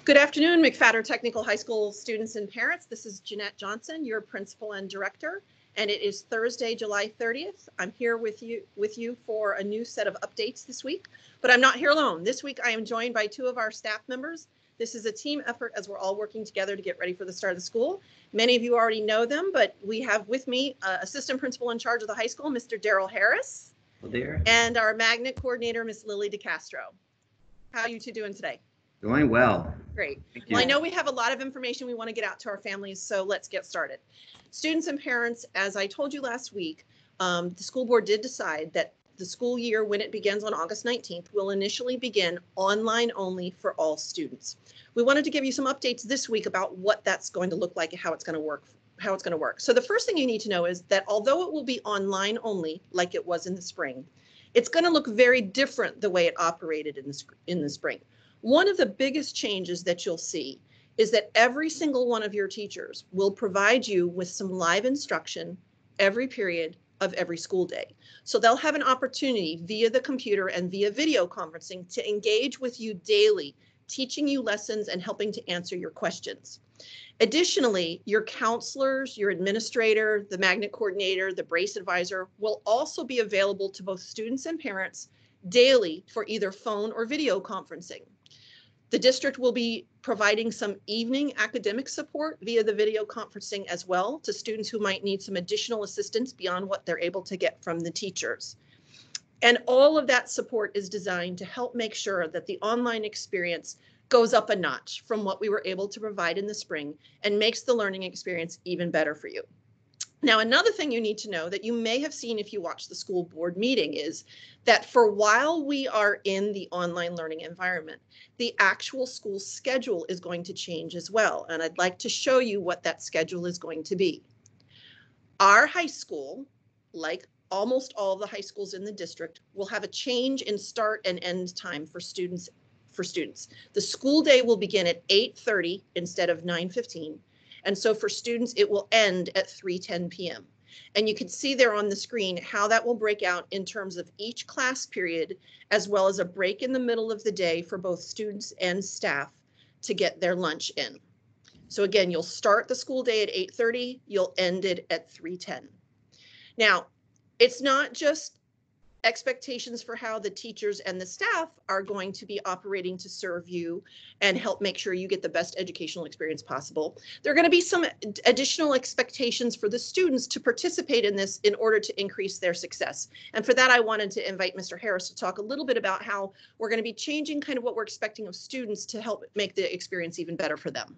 Good afternoon, McFatter Technical High School students and parents. This is Jeanette Johnson, your principal and director, and it is Thursday, July 30th. I'm here with you for a new set of updates this week, but I'm not here alone. This week I am joined by two of our staff members. This is a team effort as we're all working together to get ready for the start of the school. Many of you already know them, but we have with me assistant principal in charge of the high school, Mr. Darryl Harris. Hello there. And our magnet coordinator, Miss Lillie deCastro. How are you two doing today? Doing well. Great. Well, I know we have a lot of information we want to get out to our families, so let's get started. Students and parents, as I told you last week, the school board did decide that the school year, when it begins on August 19th, will initially begin online only for all students. We wanted to give you some updates this week about what that's going to look like and how it's going to work. So the first thing you need to know is that although it will be online only, like it was in the spring, it's going to look very different the way it operated in the spring. One of the biggest changes that you'll see is that every single one of your teachers will provide you with some live instruction every period of every school day. So they'll have an opportunity via the computer and via video conferencing to engage with you daily, teaching you lessons and helping to answer your questions. Additionally, your counselors, your administrator, the magnet coordinator, the brace advisor will also be available to both students and parents daily for either phone or video conferencing. The district will be providing some evening academic support via the video conferencing as well to students who might need some additional assistance beyond what they're able to get from the teachers. And all of that support is designed to help make sure that the online experience goes up a notch from what we were able to provide in the spring and makes the learning experience even better for you. Now, another thing you need to know that you may have seen if you watch the school board meeting is that for while we are in the online learning environment, the actual school schedule is going to change as well. And I'd like to show you what that schedule is going to be. Our high school, like almost all of the high schools in the district, will have a change in start and end time for students. The school day will begin at 8:30 instead of 9:15. And so for students, it will end at 3:10 p.m. And you can see there on the screen how that will break out in terms of each class period, as well as a break in the middle of the day for both students and staff to get their lunch in. So again, you'll start the school day at 8:30, you'll end it at 3:10. Now, it's not just expectations for how the teachers and the staff are going to be operating to serve you and help make sure you get the best educational experience possible. There are going to be some additional expectations for the students to participate in this in order to increase their success. And for that, I wanted to invite Mr. Harris to talk a little bit about how we're going to be changing kind of what we're expecting of students to help make the experience even better for them.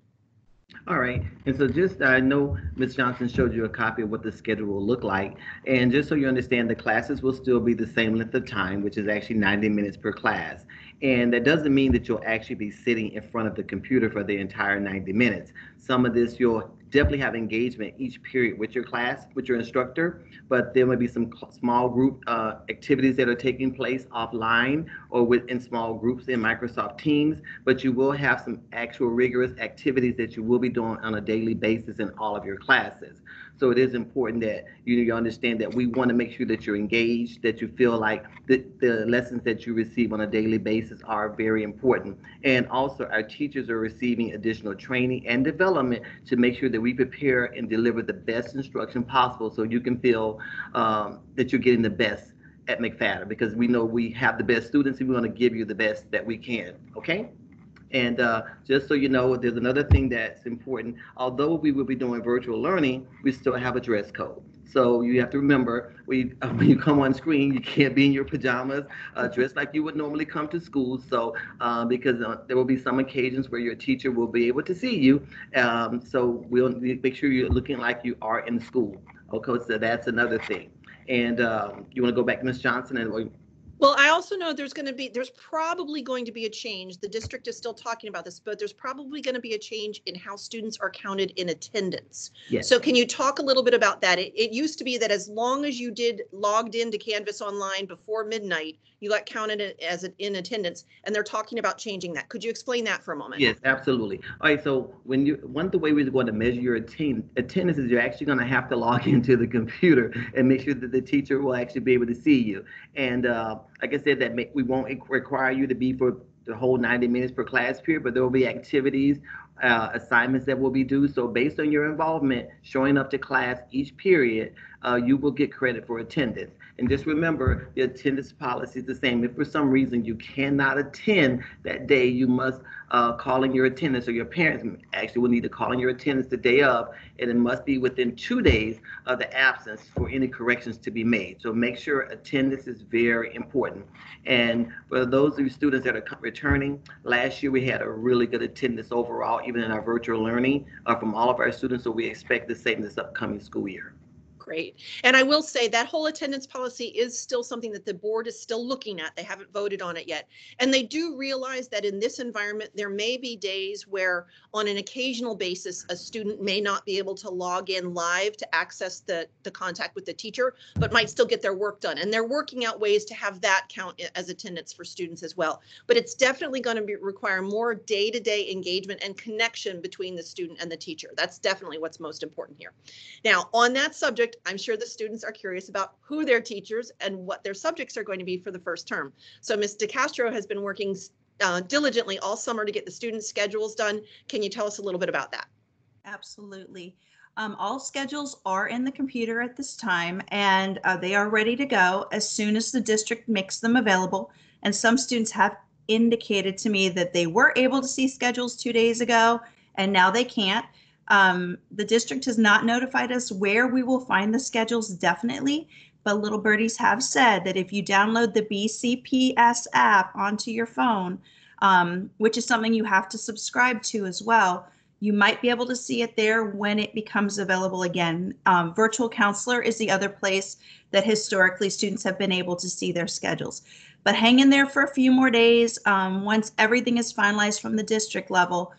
All right. And so I know Ms. Johnson showed you a copy of what the schedule will look like. And just so you understand, the classes will still be the same length of time, which is actually 90 minutes per class. And that doesn't mean that you'll actually be sitting in front of the computer for the entire 90 minutes. Some of this, you'll definitely have engagement each period with your class, with your instructor, but there may be some small group activities that are taking place offline or within small groups in Microsoft Teams, but you will have some actual rigorous activities that you will be doing on a daily basis in all of your classes. So it is important that you understand that we want to make sure that you're engaged, that you feel like the lessons that you receive on a daily basis are very important. And also our teachers are receiving additional training and development to make sure that we prepare and deliver the best instruction possible so you can feel that you're getting the best at McFatter, because we know we have the best students and we want to give you the best that we can, okay? And just so you know, there's another thing that's important. Although we will be doing virtual learning, we still have a dress code. So you have to remember, when you come on screen, you can't be in your pajamas, dressed like you would normally come to school. So because there will be some occasions where your teacher will be able to see you. So we'll make sure you're looking like you are in school. Okay, so that's another thing. And you want to go back to Ms. Johnson and. Well, I also know there's probably going to be a change. The district is still talking about this, but there's probably going to be a change in how students are counted in attendance. Yes. So can you talk a little bit about that? It used to be that as long as you logged into Canvas Online before midnight, you got counted as in attendance, and they're talking about changing that. Could you explain that for a moment? Yes, absolutely. All right, so one of the ways we're going to measure your attendance is you're actually going to have to log into the computer and make sure that the teacher will actually be able to see you. And like I said, we won't require you to be for the whole 90 minutes per class period, but there will be activities, assignments that will be due. So based on your involvement, showing up to class each period, you will get credit for attendance. And just remember, the attendance policy is the same. If for some reason you cannot attend that day, you must call in your attendance, or your parents actually will need to call in your attendance the day of, and it must be within 2 days of the absence for any corrections to be made. So make sure attendance is very important. And for those of you students that are returning, last year we had a really good attendance overall, even in our virtual learning from all of our students. So we expect the same this upcoming school year. Great. And I will say that whole attendance policy is still something that the board is still looking at. They haven't voted on it yet. And they do realize that in this environment, there may be days where on an occasional basis, a student may not be able to log in live to access the contact with the teacher, but might still get their work done. And they're working out ways to have that count as attendance for students as well. But it's definitely going to require more day-to-day engagement and connection between the student and the teacher. That's definitely what's most important here. Now, on that subject, I'm sure the students are curious about who their teachers and what their subjects are going to be for the first term. So Ms. deCastro has been working diligently all summer to get the students' schedules done. Can you tell us a little bit about that? Absolutely. All schedules are in the computer at this time, and they are ready to go as soon as the district makes them available. And some students have indicated to me that they were able to see schedules 2 days ago, and now they can't. The district has not notified us where we will find the schedules definitely, but little birdies have said that if you download the BCPS app onto your phone, which is something you have to subscribe to as well, you might be able to see it there when it becomes available again. Virtual Counselor is the other place that historically students have been able to see their schedules. But hang in there for a few more days. Once everything is finalized from the district level,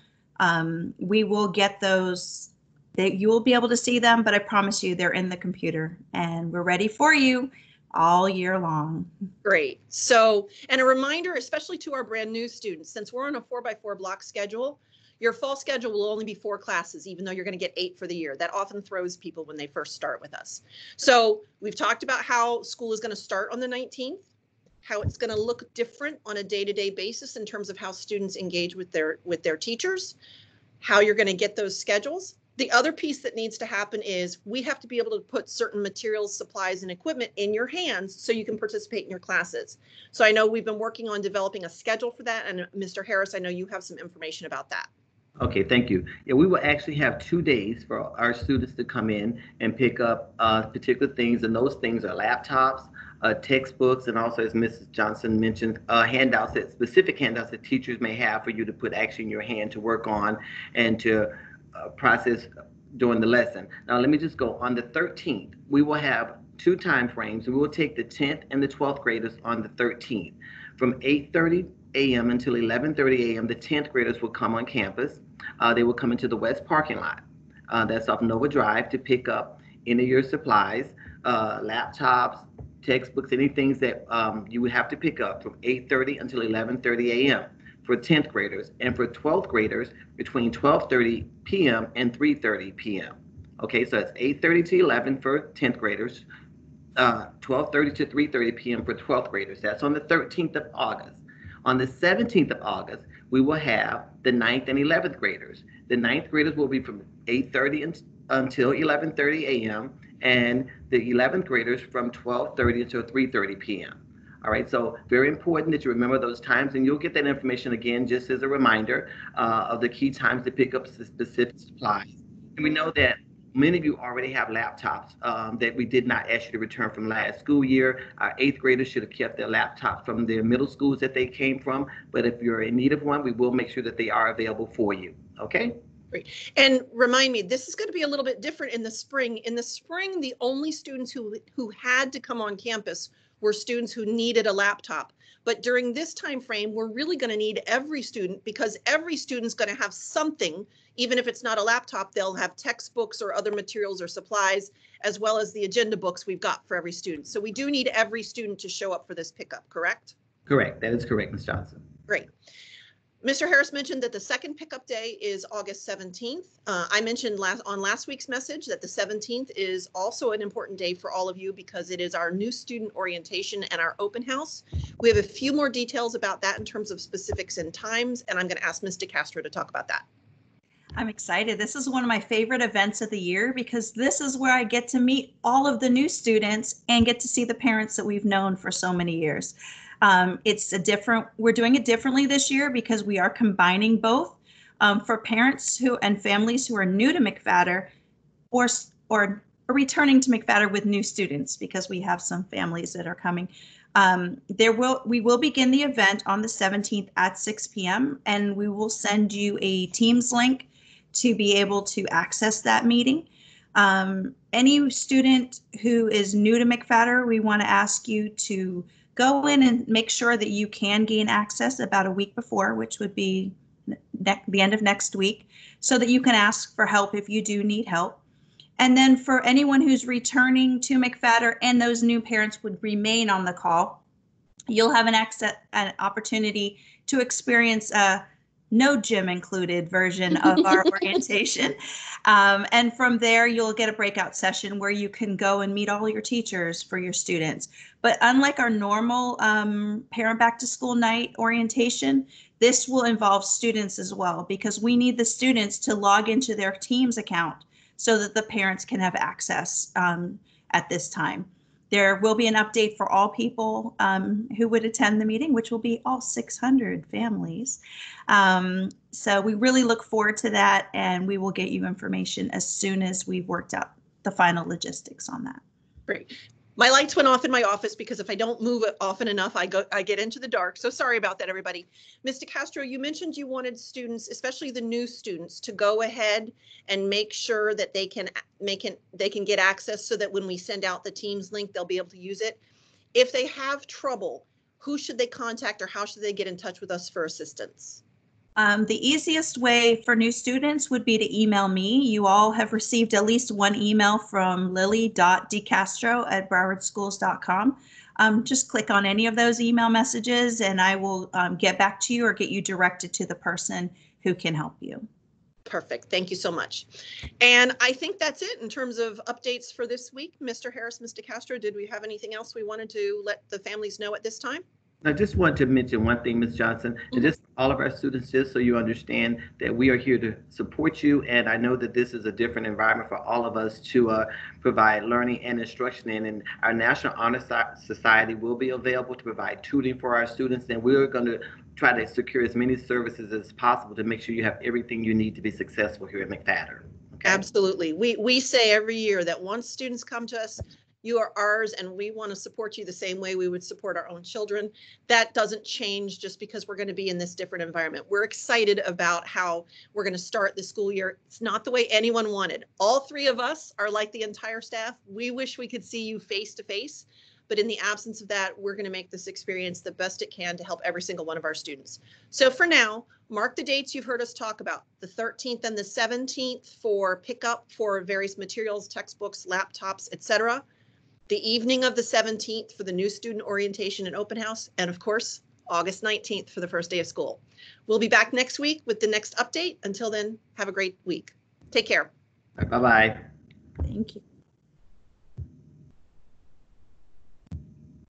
we will get those. You will be able to see them, but I promise you they're in the computer and we're ready for you all year long. Great. So, and a reminder, especially to our brand new students, since we're on a 4x4 block schedule, your fall schedule will only be 4 classes, even though you're going to get 8 for the year. That often throws people when they first start with us. So we've talked about how school is going to start on the 19th, how it's going to look different on a day-to-day basis in terms of how students engage with their teachers, how you're going to get those schedules. The other piece that needs to happen is we have to be able to put certain materials, supplies, and equipment in your hands so you can participate in your classes. So I know we've been working on developing a schedule for that. And Mr. Harris, I know you have some information about that. Okay, thank you. Yeah, we will actually have 2 days for our students to come in and pick up particular things, and those things are laptops, textbooks, and also, as Mrs. Johnson mentioned, specific handouts that teachers may have for you to put actually in your hand to work on and to process during the lesson. Now, let me just go. On the 13th, we will have 2 time frames. We will take the 10th and the 12th graders on the 13th. From 8:30 a.m. until 11:30 a.m., the 10th graders will come on campus. They will come into the west parking lot. That's off Nova Drive to pick up any of your supplies, laptops, textbooks, any things that you would have to pick up from 8:30 until 11:30 a.m. for 10th graders, and for 12th graders between 12:30 p.m. and 3:30 p.m. Okay, so it's 8:30 to 11 for 10th graders, 12:30 to 3:30 p.m. for 12th graders. That's on the 13th of August. On the 17th of August, we will have the 9th and 11th graders. The 9th graders will be from 8:30 until 11:30 a.m. and the 11th graders from 12:30 until 3:30 p.m. All right, so very important that you remember those times, and you'll get that information again just as a reminder of the key times to pick up specific supplies. And we know that many of you already have laptops that we did not ask you to return from last school year. Our 8th graders should have kept their laptops from their middle schools that they came from, but if you're in need of one, we will make sure that they are available for you, okay? Great. And remind me, this is going to be a little bit different in the spring. In the spring, the only students who had to come on campus were students who needed a laptop. But during this time frame, we're really going to need every student, because every student's going to have something. Even if it's not a laptop, they'll have textbooks or other materials or supplies, as well as the agenda books we've got for every student. So we do need every student to show up for this pickup, correct? Correct. That is correct, Ms. Johnson. Great. Mr. Harris mentioned that the second pickup day is August 17th. I mentioned on last week's message that the 17th is also an important day for all of you because it is our new student orientation and our open house. We have a few more details about that in terms of specifics and times, and I'm going to ask Ms. deCastro to talk about that. I'm excited. This is one of my favorite events of the year because this is where I get to meet all of the new students and get to see the parents that we've known for so many years. We're doing it differently this year because we are combining both for parents and families who are new to McFatter or returning to McFatter with new students, because we have some families that are coming. We will begin the event on the 17th at 6 p.m. and we will send you a Teams link to be able to access that meeting. Any student who is new to McFatter, we want to ask you to go in and make sure that you can gain access about a week before, which would be the end of next week, so that you can ask for help if you do need help. And then for anyone who's returning to McFatter and those new parents would remain on the call, you'll have an opportunity to experience a no gym included version of our orientation. And from there, you'll get a breakout session where you can go and meet all your teachers for your students. But unlike our normal parent back to school night orientation, this will involve students as well, because we need the students to log into their Teams account so that the parents can have access at this time. There will be an update for all people who would attend the meeting, which will be all 600 families. So we really look forward to that, and we will get you information as soon as we've worked out the final logistics on that. Great. My lights went off in my office because if I don't move it often enough, I get into the dark. So sorry about that, everybody. Ms. deCastro, you mentioned you wanted students, especially the new students, to go ahead and make sure that they can get access so that when we send out the Teams link, they'll be able to use it. If they have trouble, who should they contact or how should they get in touch with us for assistance? The easiest way for new students would be to email me. You all have received at least one email from lillie.decastro@browardschools.com. Just click on any of those email messages and I will get back to you or get you directed to the person who can help you. Perfect. Thank you so much. And I think that's it in terms of updates for this week. Mr. Harris, Ms. deCastro, did we have anything else we wanted to let the families know at this time? I just want to mention one thing, Ms. Johnson, and just all of our students, just so you understand that we are here to support you. And I know that this is a different environment for all of us to provide learning and instruction in. And our National Honor Society will be available to provide tutoring for our students. And we're going to try to secure as many services as possible to make sure you have everything you need to be successful here at McFatter. Okay? Absolutely. We say every year that once students come to us, you are ours, and we want to support you the same way we would support our own children. That doesn't change just because we're going to be in this different environment. We're excited about how we're going to start the school year. It's not the way anyone wanted. All three of us are like the entire staff. We wish we could see you face to face, but in the absence of that, we're going to make this experience the best it can to help every single one of our students. So for now, mark the dates you've heard us talk about, the 13th and the 17th for pickup for various materials, textbooks, laptops, etc. The evening of the 17th for the new student orientation and open house, and of course, August 19th for the first day of school. We'll be back next week with the next update. Until then, have a great week. Take care. Bye-bye. Thank you.